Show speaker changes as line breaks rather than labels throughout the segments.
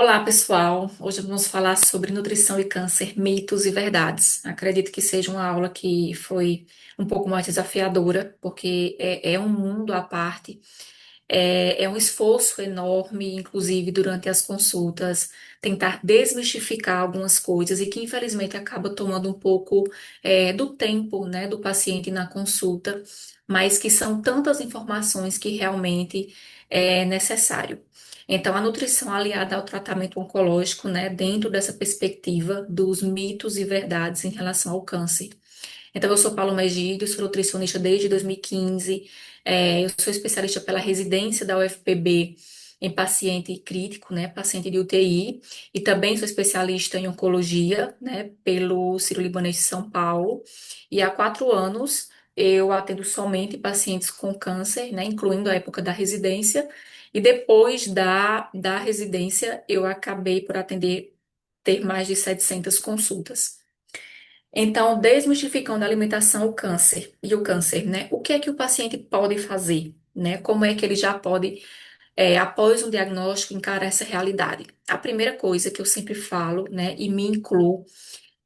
Olá, pessoal. Hoje vamos falar sobre nutrição e câncer, mitos e verdades. Acredito que seja uma aula que foi um pouco mais desafiadora, porque é um mundo à parte, é um esforço enorme, inclusive durante as consultas, tentar desmistificar algumas coisas e que infelizmente acaba tomando um pouco do tempo, né, do paciente na consulta, mas que são tantas informações que realmente é necessário. Então, a nutrição aliada ao tratamento oncológico, né, dentro dessa perspectiva dos mitos e verdades em relação ao câncer. Então, eu sou Paulo Megídio, sou nutricionista desde 2015, eu sou especialista pela residência da UFPB em paciente crítico, né, paciente de UTI, e também sou especialista em oncologia, né, pelo Sírio-Libanês de São Paulo, e há 4 anos eu atendo somente pacientes com câncer, né, incluindo a época da residência, e depois da residência eu acabei por atender, ter mais de 700 consultas. Então, desmistificando a alimentação, o câncer e o câncer, né? O que é que o paciente pode fazer, né? Como é que ele já pode, após um diagnóstico, encarar essa realidade? A primeira coisa que eu sempre falo, né, e me incluo,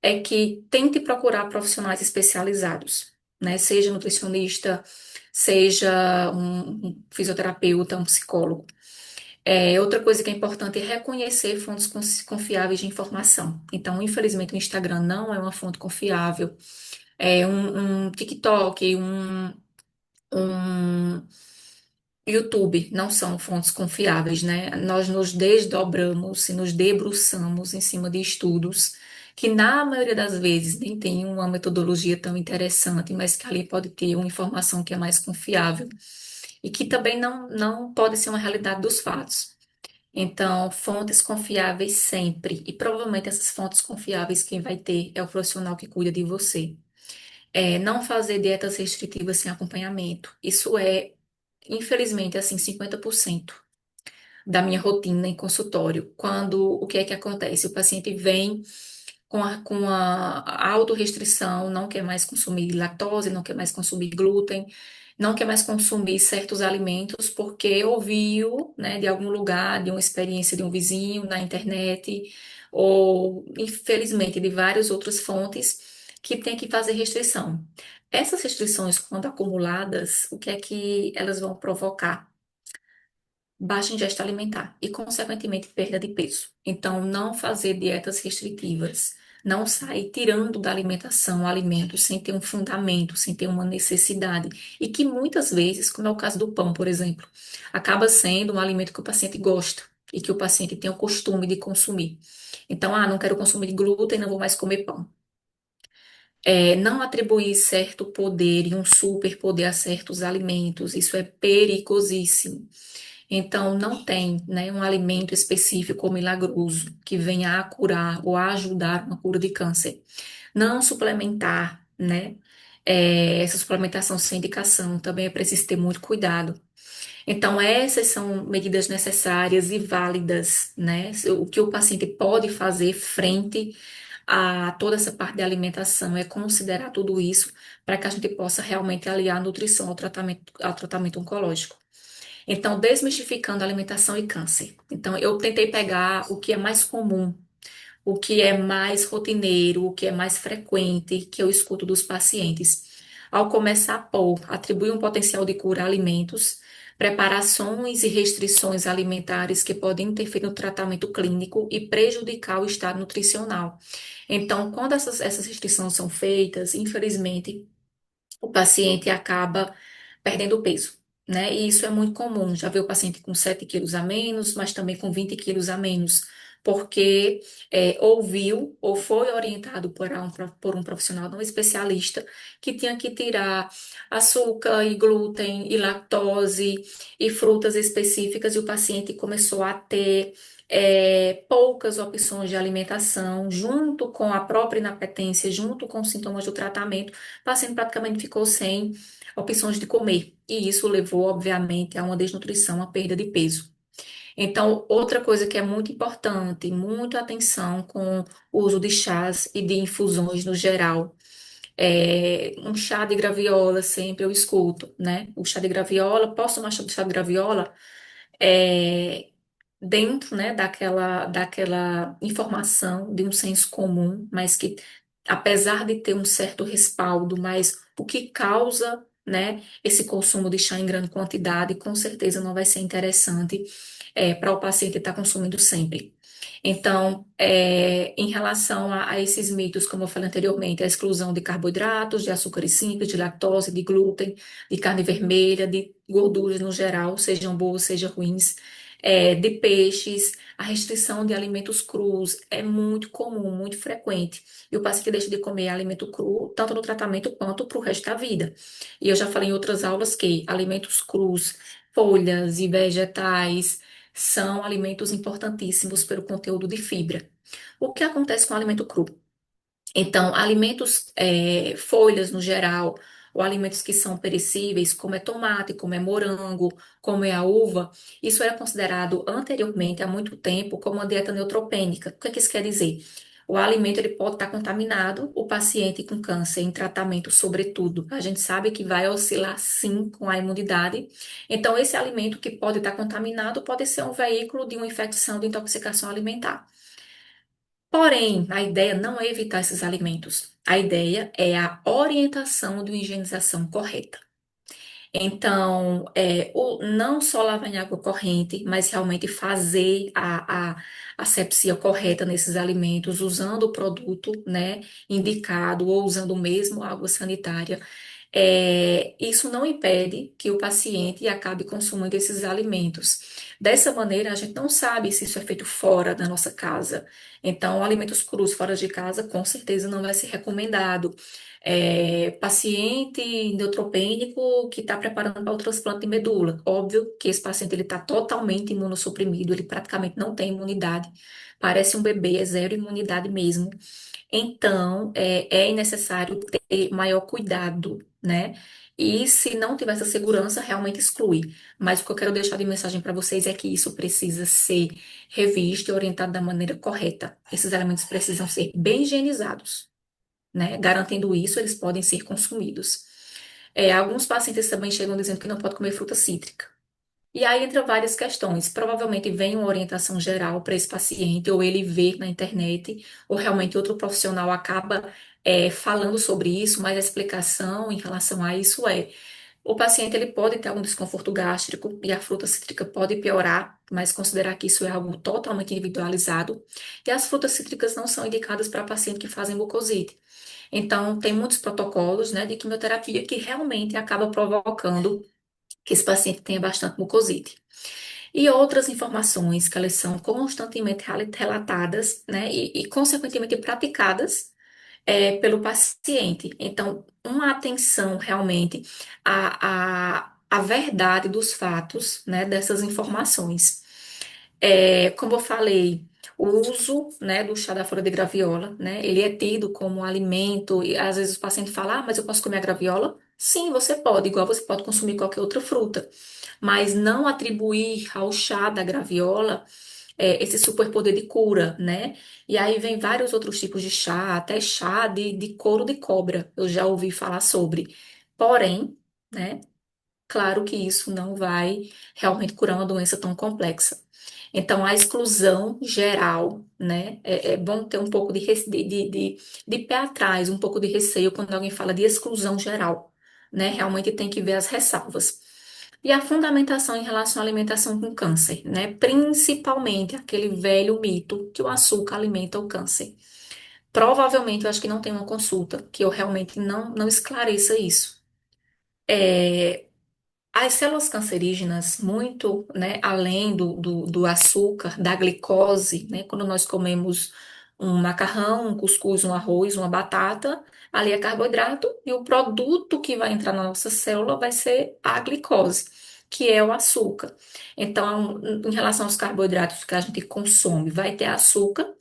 é que tente procurar profissionais especializados, né? Seja nutricionista, seja um fisioterapeuta, um psicólogo. Outra coisa que é importante é reconhecer fontes confiáveis de informação. Então, infelizmente, o Instagram não é uma fonte confiável. Um TikTok, um YouTube não são fontes confiáveis, né? Nós nos desdobramos e nos debruçamos em cima de estudos que, na maioria das vezes, nem tem uma metodologia tão interessante, mas que ali pode ter uma informação que é mais confiável e que também não pode ser uma realidade dos fatos. Então, fontes confiáveis sempre. E provavelmente essas fontes confiáveis quem vai ter é o profissional que cuida de você. Não fazer dietas restritivas sem acompanhamento. Isso é, infelizmente, assim, 50% da minha rotina em consultório. Quando o que é que acontece? O paciente vem com a autorrestrição, não quer mais consumir lactose, não quer mais consumir glúten, não quer mais consumir certos alimentos porque ouviu, né, de algum lugar, de uma experiência de um vizinho na internet, ou infelizmente de várias outras fontes que tem que fazer restrição. Essas restrições, quando acumuladas, o que é que elas vão provocar? Baixa ingesta alimentar e, consequentemente, perda de peso. Então, não fazer dietas restritivas, não sair tirando da alimentação alimentos sem ter um fundamento, sem ter uma necessidade. E que muitas vezes, como é o caso do pão, por exemplo, acaba sendo um alimento que o paciente gosta e que o paciente tem o costume de consumir. Então, não quero consumir glúten, não vou mais comer pão. Não atribuir certo poder e um superpoder a certos alimentos, isso é perigosíssimo. Então, não tem, né, um alimento específico ou milagroso que venha a curar ou a ajudar uma cura de câncer. Não suplementar, né? Essa suplementação sem indicação também é preciso ter muito cuidado. Então, essas são medidas necessárias e válidas, né? O que o paciente pode fazer frente a toda essa parte de alimentação é considerar tudo isso para que a gente possa realmente aliar a nutrição ao tratamento oncológico. Então, desmistificando alimentação e câncer. Então, eu tentei pegar o que é mais comum, o que é mais rotineiro, o que é mais frequente, que eu escuto dos pacientes. Ao começar por atribuir um potencial de cura a alimentos, preparações e restrições alimentares que podem interferir no tratamento clínico e prejudicar o estado nutricional. Então, quando essas restrições são feitas, infelizmente, o paciente acaba perdendo peso, né? E isso é muito comum. Já vi o paciente com 7 quilos a menos, mas também com 20 quilos a menos, porque ouviu ou foi orientado por um profissional, não especialista, que tinha que tirar açúcar e glúten e lactose e frutas específicas, e o paciente começou a ter poucas opções de alimentação, junto com a própria inapetência, junto com os sintomas do tratamento, o paciente praticamente ficou sem opções de comer. E isso levou, obviamente, a uma desnutrição, a perda de peso. Então, outra coisa que é muito importante, muita atenção com o uso de chás e de infusões no geral. Um chá de graviola, sempre eu escuto, né? O chá de graviola, posso tomar chá de graviola? É, dentro, né, daquela informação de um senso comum, mas que, apesar de ter um certo respaldo, mas o que causa, né, esse consumo de chá em grande quantidade, com certeza não vai ser interessante para o paciente estar consumindo sempre. Então, em relação a esses mitos, como eu falei anteriormente, a exclusão de carboidratos, de açúcares simples, de lactose, de glúten, de carne vermelha, de gorduras no geral, sejam boas, sejam ruins, de peixes, a restrição de alimentos crus é muito comum, muito frequente. E o paciente deixa de comer alimento cru, tanto no tratamento quanto para o resto da vida. E eu já falei em outras aulas que alimentos crus, folhas e vegetais são alimentos importantíssimos pelo conteúdo de fibra. O que acontece com o alimento cru? Então, alimentos, folhas no geral, ou alimentos que são perecíveis, como é tomate, como é morango, como é a uva, isso era considerado anteriormente, há muito tempo, como uma dieta neutropênica. O que é que isso quer dizer? O alimento ele pode estar contaminado, o paciente com câncer em tratamento, sobretudo. A gente sabe que vai oscilar sim com a imunidade. Então, esse alimento que pode estar contaminado pode ser um veículo de uma infecção de intoxicação alimentar. Porém, a ideia não é evitar esses alimentos. A ideia é a orientação de uma higienização correta. Então, não só lavar em água corrente, mas realmente fazer a asepsia correta nesses alimentos, usando o produto, né, indicado ou usando mesmo água sanitária. Isso não impede que o paciente acabe consumindo esses alimentos. Dessa maneira, a gente não sabe se isso é feito fora da nossa casa. Então, alimentos crus fora de casa, com certeza não vai ser recomendado. Paciente neutropênico que está preparando para o transplante de medula. Óbvio que esse paciente ele está totalmente imunossuprimido, ele praticamente não tem imunidade. Parece um bebê, é zero imunidade mesmo. Então, é necessário ter maior cuidado, né? E se não tiver essa segurança, realmente exclui. Mas o que eu quero deixar de mensagem para vocês é que isso precisa ser revisto e orientado da maneira correta. Esses alimentos precisam ser bem higienizados, né? Garantindo isso, eles podem ser consumidos. Alguns pacientes também chegam dizendo que não pode comer fruta cítrica. E aí entra várias questões. Provavelmente vem uma orientação geral para esse paciente, ou ele vê na internet, ou realmente outro profissional acaba falando sobre isso, mas a explicação em relação a isso o paciente ele pode ter algum desconforto gástrico e a fruta cítrica pode piorar, mas considerar que isso é algo totalmente individualizado. E as frutas cítricas não são indicadas para pacientes que fazem mucosite. Então, tem muitos protocolos, né, de quimioterapia que realmente acaba provocando que esse paciente tenha bastante mucosite. E outras informações que elas são constantemente relatadas, né, consequentemente praticadas pelo paciente. Então, uma atenção realmente à verdade dos fatos, né, dessas informações. Como eu falei, o uso, né, do chá da folha de graviola, né, ele é tido como um alimento, e às vezes o paciente fala, mas eu posso comer a graviola? Sim, você pode, igual você pode consumir qualquer outra fruta, mas não atribuir ao chá da graviola esse superpoder de cura, né? E aí vem vários outros tipos de chá, até chá de couro de cobra, eu já ouvi falar sobre. Porém, né? Claro que isso não vai realmente curar uma doença tão complexa. Então, a exclusão geral, né? É bom ter um pouco de pé atrás, um pouco de receio quando alguém fala de exclusão geral, né? Realmente tem que ver as ressalvas. E a fundamentação em relação à alimentação com câncer, né? Principalmente aquele velho mito que o açúcar alimenta o câncer. Provavelmente, eu acho que não tem uma consulta que eu realmente não esclareça isso. É, as células cancerígenas, muito, né, além do açúcar, da glicose, né, quando nós comemos um macarrão, um cuscuz, um arroz, uma batata, ali é carboidrato, e o produto que vai entrar na nossa célula vai ser a glicose, que é o açúcar. Então, em relação aos carboidratos que a gente consome, vai ter açúcar,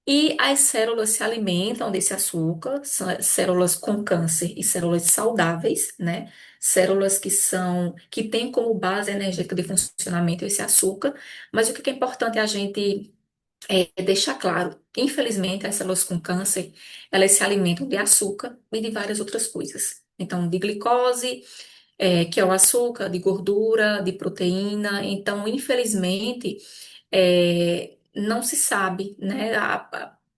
e as células se alimentam desse açúcar, são células com câncer e células saudáveis, né? Células que têm como base energética de funcionamento esse açúcar, mas o que é importante a gente deixar claro, infelizmente, as células com câncer, elas se alimentam de açúcar e de várias outras coisas. Então, de glicose, que é o açúcar, de gordura, de proteína. Então, infelizmente, não se sabe, né?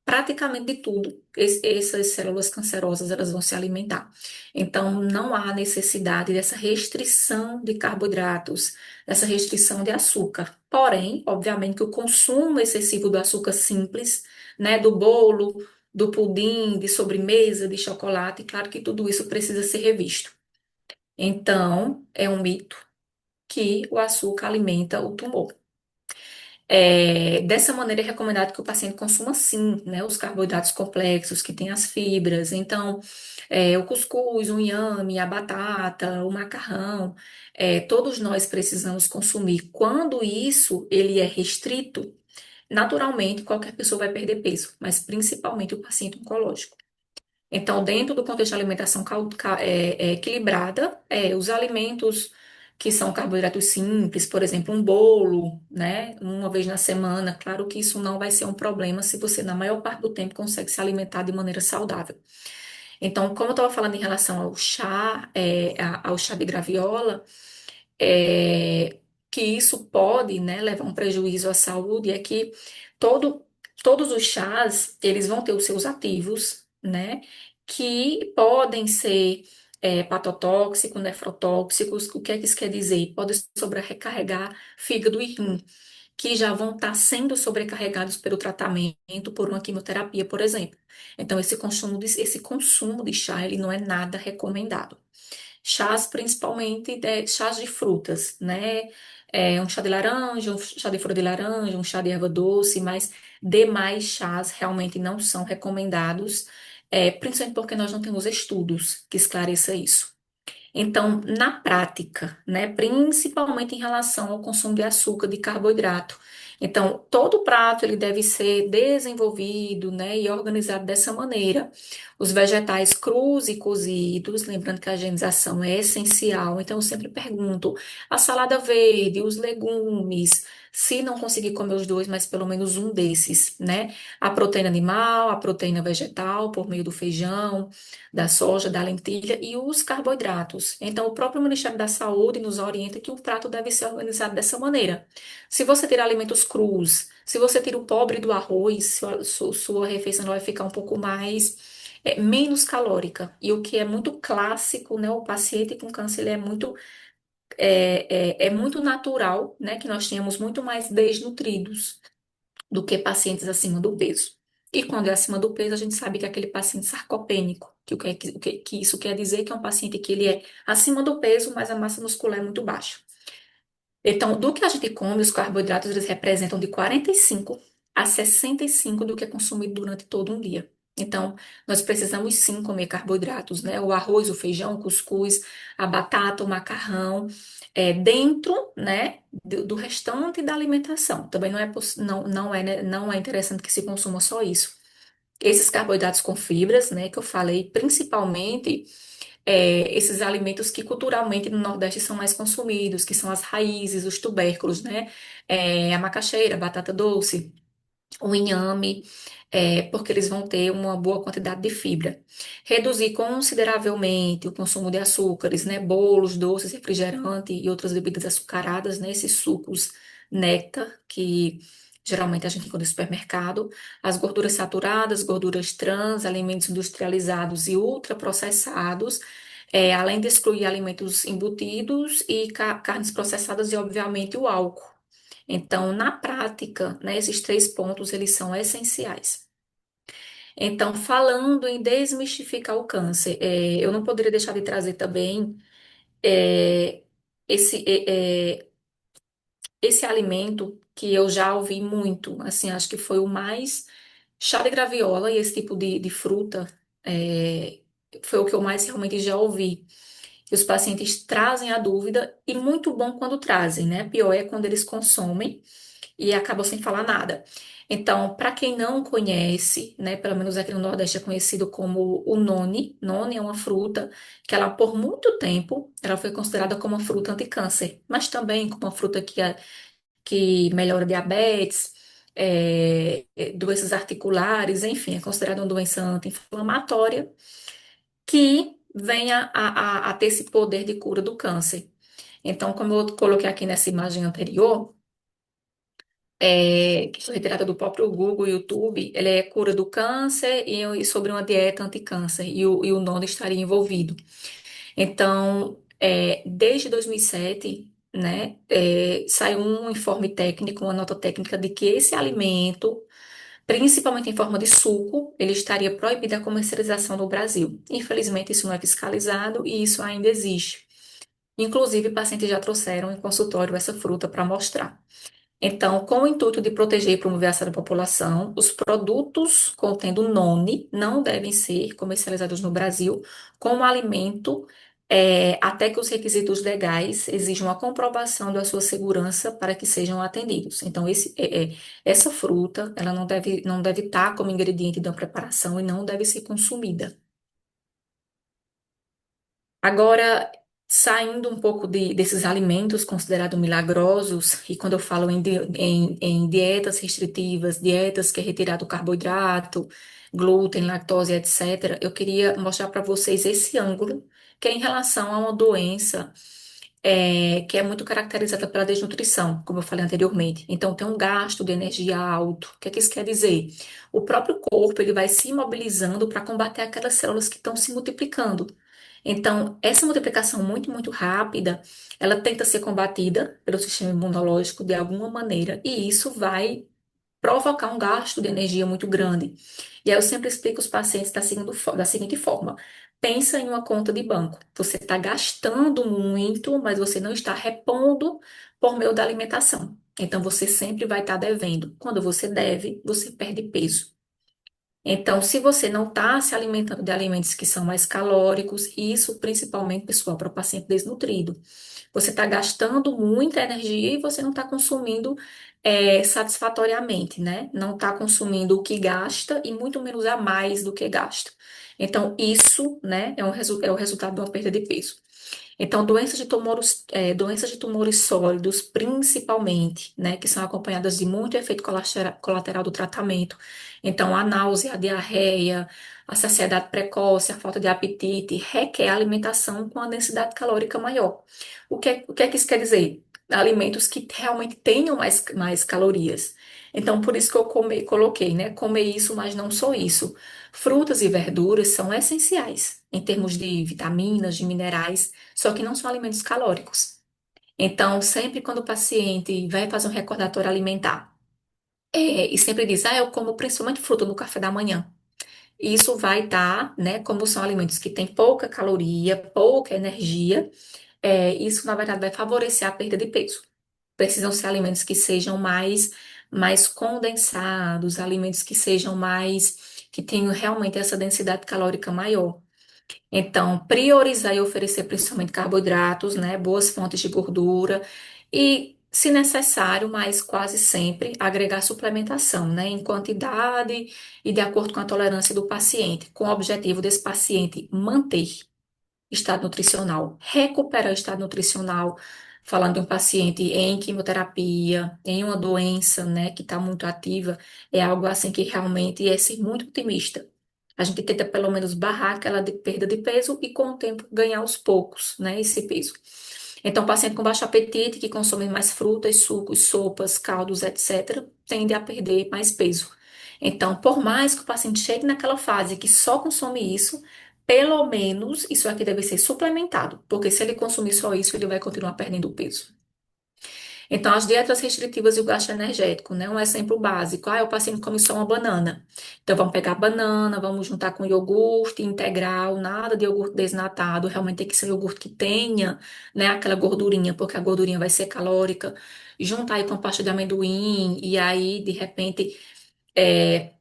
Praticamente de tudo, essas células cancerosas elas vão se alimentar. Então, não há necessidade dessa restrição de carboidratos, dessa restrição de açúcar. Porém, obviamente que o consumo excessivo do açúcar simples, né, do bolo, do pudim, de sobremesa, de chocolate, claro que tudo isso precisa ser revisto. Então, é um mito que o açúcar alimenta o tumor. Dessa maneira, é recomendado que o paciente consuma sim, né, os carboidratos complexos, que têm as fibras. Então, o cuscuz, o inhame, a batata, o macarrão, todos nós precisamos consumir. Quando isso ele é restrito, naturalmente qualquer pessoa vai perder peso, mas principalmente o paciente oncológico. Então, dentro do contexto de alimentação equilibrada, os alimentos que são carboidratos simples, por exemplo, um bolo, né, uma vez na semana, claro que isso não vai ser um problema se você, na maior parte do tempo, consegue se alimentar de maneira saudável. Então, como eu estava falando em relação ao chá, ao chá de graviola, é, que isso pode, né, levar um prejuízo à saúde, é que todo, todos os chás, eles vão ter os seus ativos, né, que podem ser hepatotóxicos, nefrotóxicos. O que é que isso quer dizer? Pode sobrecarregar fígado e rim, que já vão estar sendo sobrecarregados pelo tratamento por uma quimioterapia, por exemplo. Então, esse consumo de chá, ele não é nada recomendado. Chás, principalmente chás de frutas, né? Um chá de laranja, um chá de folha de laranja, um chá de erva doce, mas demais chás realmente não são recomendados, principalmente porque nós não temos estudos que esclareça isso. Então, na prática, né, principalmente em relação ao consumo de açúcar, de carboidrato. Então, todo prato ele deve ser desenvolvido, né, e organizado dessa maneira. Os vegetais crus e cozidos, lembrando que a higienização é essencial. Então, eu sempre pergunto: a salada verde, os legumes, se não conseguir comer os dois, mas pelo menos um desses, né? A proteína animal, a proteína vegetal, por meio do feijão, da soja, da lentilha e os carboidratos. Então, o próprio Ministério da Saúde nos orienta que o prato deve ser organizado dessa maneira. Se você tirar alimentos crus, se você tira o pobre do arroz, sua refeição vai ficar um pouco mais, menos calórica. E o que é muito clássico, né? O paciente com câncer, ele é muito natural, né? Que nós tenhamos muito mais desnutridos do que pacientes acima do peso. E quando é acima do peso, a gente sabe que é aquele paciente sarcopênico, que isso quer dizer que é um paciente que ele é acima do peso, mas a massa muscular é muito baixa. Então, do que a gente come, os carboidratos eles representam de 45 a 65 do que é consumido durante todo um dia. Então, nós precisamos sim comer carboidratos, né? O arroz, o feijão, o cuscuz, a batata, o macarrão, dentro, né, do restante da alimentação. Também não é interessante que se consuma só isso. Esses carboidratos com fibras, né, que eu falei, principalmente esses alimentos que culturalmente no Nordeste são mais consumidos, que são as raízes, os tubérculos, né? A macaxeira, a batata doce, o inhame, porque eles vão ter uma boa quantidade de fibra. Reduzir consideravelmente o consumo de açúcares, né? Bolos, doces, refrigerante e outras bebidas açucaradas, né? Esses sucos néctar que geralmente a gente encontra no supermercado. As gorduras saturadas, gorduras trans, alimentos industrializados e ultraprocessados, além de excluir alimentos embutidos e carnes processadas e, obviamente, o álcool. Então, na prática, né, esses três pontos, eles são essenciais. Então, falando em desmistificar o câncer, eu não poderia deixar de trazer também é, esse, esse alimento que eu já ouvi muito, assim, acho que foi o mais chá de graviola e esse tipo de fruta, é, foi o que eu mais realmente já ouvi. E os pacientes trazem a dúvida, e muito bom quando trazem, né? Pior é quando eles consomem e acabam sem falar nada. Então, para quem não conhece, né, pelo menos aqui no Nordeste é conhecido como o noni. Noni é uma fruta que ela por muito tempo ela foi considerada como uma fruta anticâncer, mas também como uma fruta que melhora diabetes, doenças articulares, enfim, é considerada uma doença anti-inflamatória que venha a ter esse poder de cura do câncer. Então, como eu coloquei aqui nessa imagem anterior, que foi retirada do próprio Google e YouTube, ela é cura do câncer e sobre uma dieta anti-câncer, e o nono estaria envolvido. Então, desde 2007, né, saiu um informe técnico, uma nota técnica de que esse alimento, principalmente em forma de suco, ele estaria proibido a comercialização no Brasil. Infelizmente, isso não é fiscalizado e isso ainda existe. Inclusive, pacientes já trouxeram em consultório essa fruta para mostrar. Então, com o intuito de proteger e promover a saúde da população, os produtos contendo noni não devem ser comercializados no Brasil como alimento, até que os requisitos legais exijam a comprovação da sua segurança para que sejam atendidos. Então, essa fruta, ela não deve estar como ingrediente de uma preparação e não deve ser consumida. Agora, saindo um pouco desses alimentos considerados milagrosos, e quando eu falo em dietas restritivas, dietas que é retirado carboidrato, glúten, lactose, etc., eu queria mostrar para vocês esse ângulo, que é em relação a uma doença que é muito caracterizada pela desnutrição, como eu falei anteriormente. Então, tem um gasto de energia alto. O que é que isso quer dizer? O próprio corpo ele vai se mobilizando para combater aquelas células que estão se multiplicando. Então, essa multiplicação muito, muito rápida, ela tenta ser combatida pelo sistema imunológico de alguma maneira, e isso vai provocar um gasto de energia muito grande. E aí eu sempre explico aos pacientes da seguinte forma: pensa em uma conta de banco. Você está gastando muito, mas você não está repondo por meio da alimentação. Então você sempre vai estar devendo. Quando você deve, você perde peso. Então, se você não está se alimentando de alimentos que são mais calóricos, isso principalmente, pessoal, para o paciente desnutrido. Você está gastando muita energia e você não está consumindo satisfatoriamente, né? Não está consumindo o que gasta e muito menos a mais do que gasta. Então, isso, né, é o resultado de uma perda de peso. Então, doenças de tumores sólidos, principalmente, né, que são acompanhadas de muito efeito colateral do tratamento. Então, a náusea, a diarreia, a saciedade precoce, a falta de apetite, requer alimentação com a densidade calórica maior. O que é que isso quer dizer? Alimentos que realmente tenham mais calorias. Então, por isso que eu coloquei, né? Comer isso, mas não só isso. Frutas e verduras são essenciais em termos de vitaminas, de minerais, só que não são alimentos calóricos. Então, sempre quando o paciente vai fazer um recordatório alimentar, e sempre diz, eu como principalmente fruta no café da manhã. Isso vai estar, né, como são alimentos que têm pouca caloria, pouca energia, isso na verdade vai favorecer a perda de peso. Precisam ser alimentos que sejam mais condensados, alimentos que sejam que tenham realmente essa densidade calórica maior. Então, priorizar e oferecer principalmente carboidratos, né, boas fontes de gordura e, se necessário, mas quase sempre, agregar suplementação, né, em quantidade e de acordo com a tolerância do paciente, com o objetivo desse paciente manter estado nutricional, recuperar o estado nutricional, falando de um paciente em quimioterapia, em uma doença, né, que está muito ativa, é algo assim que realmente é ser muito otimista. A gente tenta pelo menos barrar aquela perda de peso e com o tempo ganhar aos poucos, né, esse peso. Então, paciente com baixo apetite, que consome mais frutas, sucos, sopas, caldos, etc., tende a perder mais peso. Então, por mais que o paciente chegue naquela fase que só consome isso, pelo menos isso aqui deve ser suplementado, porque se ele consumir só isso, ele vai continuar perdendo peso. Então, as dietas restritivas e o gasto energético, né? Um exemplo básico, o paciente come só uma banana. Então, vamos pegar a banana, vamos juntar com iogurte integral, nada de iogurte desnatado, realmente tem que ser um iogurte que tenha, né, aquela gordurinha, porque a gordurinha vai ser calórica. Juntar aí com pasta de amendoim, e aí, de repente, é,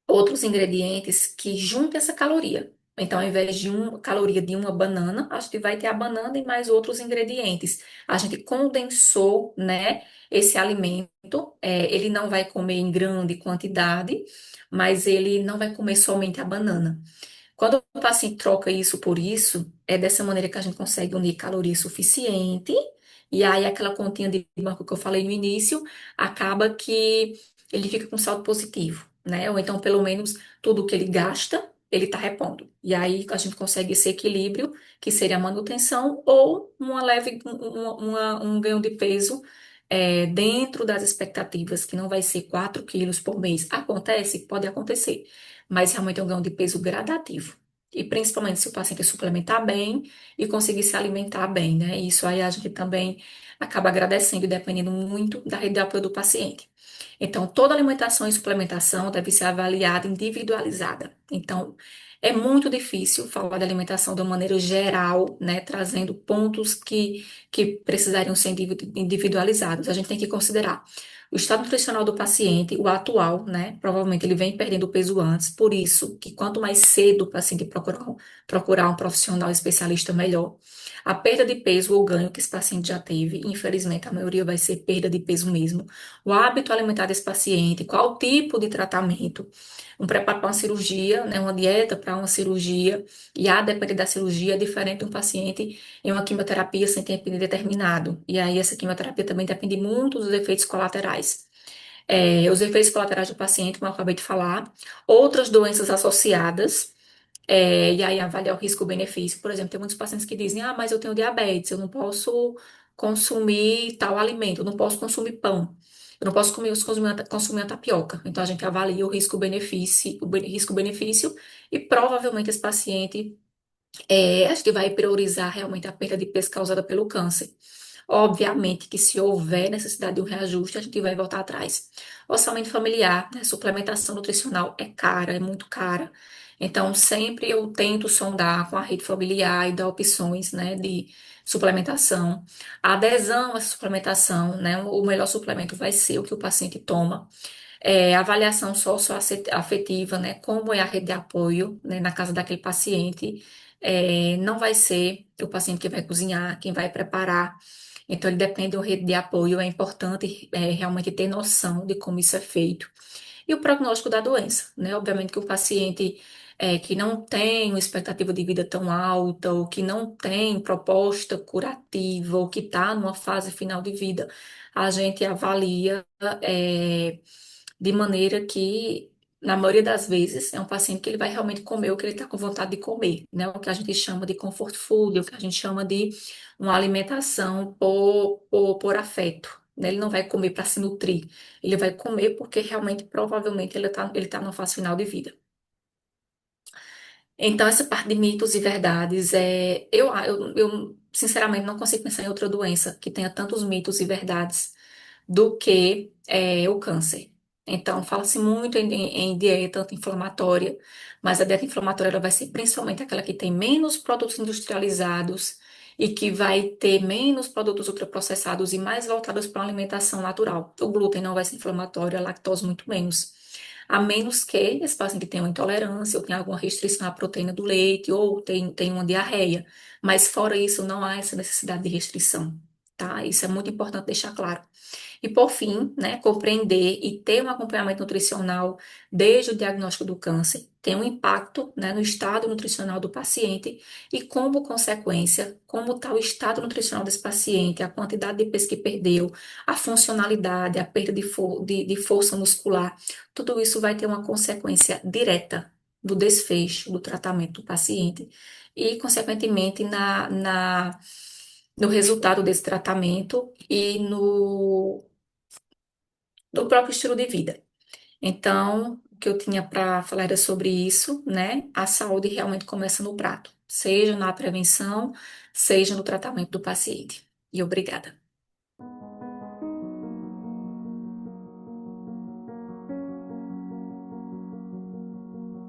outros ingredientes que juntem essa caloria. Então, ao invés de uma caloria de uma banana, a gente vai ter a banana e mais outros ingredientes. A gente condensou, né, esse alimento. Ele não vai comer em grande quantidade, mas ele não vai comer somente a banana. Quando o paciente troca isso por isso, é dessa maneira que a gente consegue unir caloria suficiente, e aí aquela continha de banco que eu falei no início, acaba que ele fica com saldo positivo, né? Ou então, pelo menos, tudo que ele gasta, ele está repondo. E aí a gente consegue esse equilíbrio, que seria a manutenção, ou uma leve, um ganho de peso, dentro das expectativas, que não vai ser 4 quilos por mês. Acontece? Pode acontecer, mas realmente é um ganho de peso gradativo. E principalmente se o paciente suplementar bem e conseguir se alimentar bem, né? Isso aí a gente também acaba agradecendo, dependendo muito da rede de apoio do paciente. Então, toda alimentação e suplementação deve ser avaliada individualizada. Então, é muito difícil falar de alimentação de uma maneira geral, né? Trazendo pontos que precisariam ser individualizados. A gente tem que considerar o estado nutricional do paciente, o atual, né? Provavelmente ele vem perdendo peso antes, por isso que quanto mais cedo o paciente procurar um profissional especialista, melhor. A perda de peso ou ganho que esse paciente já teve, infelizmente a maioria vai ser perda de peso mesmo. O hábito alimentar desse paciente, qual tipo de tratamento, um preparo para uma cirurgia, né? Uma dieta para uma cirurgia, e a depender da cirurgia é diferente de um paciente em uma quimioterapia sem tempo indeterminado. E aí, essa quimioterapia também depende muito dos efeitos colaterais. Os efeitos colaterais do paciente, como eu acabei de falar, outras doenças associadas, e aí avaliar o risco-benefício. Por exemplo, tem muitos pacientes que dizem: ah, mas eu tenho diabetes, eu não posso consumir tal alimento, eu não posso consumir pão. Eu não posso consumir a tapioca. Então, a gente avalia o risco-benefício, risco-benefício, e provavelmente esse paciente acho que vai priorizar realmente a perda de peso causada pelo câncer. Obviamente que se houver necessidade de um reajuste, a gente vai voltar atrás. Orçamento familiar, né, suplementação nutricional é cara, é muito cara. Então, sempre eu tento sondar com a rede familiar e dar opções, né, de suplementação. A adesão a essa suplementação, né, o melhor suplemento vai ser o que o paciente toma. Avaliação socioafetiva, né? Como é a rede de apoio, né, na casa daquele paciente. Não vai ser o paciente que vai cozinhar, quem vai preparar. Então, ele depende de uma rede de apoio. É importante, realmente ter noção de como isso é feito. E o prognóstico da doença, né? Obviamente que o paciente que não tem uma expectativa de vida tão alta, ou que não tem proposta curativa, ou que está numa fase final de vida, a gente avalia. é, de maneira que, na maioria das vezes, é um paciente que ele vai realmente comer o que ele está com vontade de comer, né? O que a gente chama de comfort food, o que a gente chama de uma alimentação por afeto, né? Ele não vai comer para se nutrir, ele vai comer porque realmente, provavelmente, ele tá numa fase final de vida. Então, essa parte de mitos e verdades, eu sinceramente não consigo pensar em outra doença que tenha tantos mitos e verdades do que o câncer. Então, fala-se muito em dieta anti-inflamatória, mas a dieta inflamatória ela vai ser principalmente aquela que tem menos produtos industrializados e que vai ter menos produtos ultraprocessados e mais voltados para uma alimentação natural. O glúten não vai ser inflamatório, a lactose muito menos. A menos que esse paciente tenha uma intolerância, ou tenha alguma restrição à proteína do leite, ou tem uma diarreia. Mas fora isso, não há essa necessidade de restrição, tá? Isso é muito importante deixar claro. E por fim, né, compreender e ter um acompanhamento nutricional desde o diagnóstico do câncer tem um impacto, né, no estado nutricional do paciente e, como consequência, como está o estado nutricional desse paciente, a quantidade de peso que perdeu, a funcionalidade, a perda de força muscular, tudo isso vai ter uma consequência direta do desfecho do tratamento do paciente e, consequentemente, no resultado desse tratamento e do próprio estilo de vida. Então, o que eu tinha para falar era sobre isso, né? A saúde realmente começa no prato, seja na prevenção, seja no tratamento do paciente. E obrigada.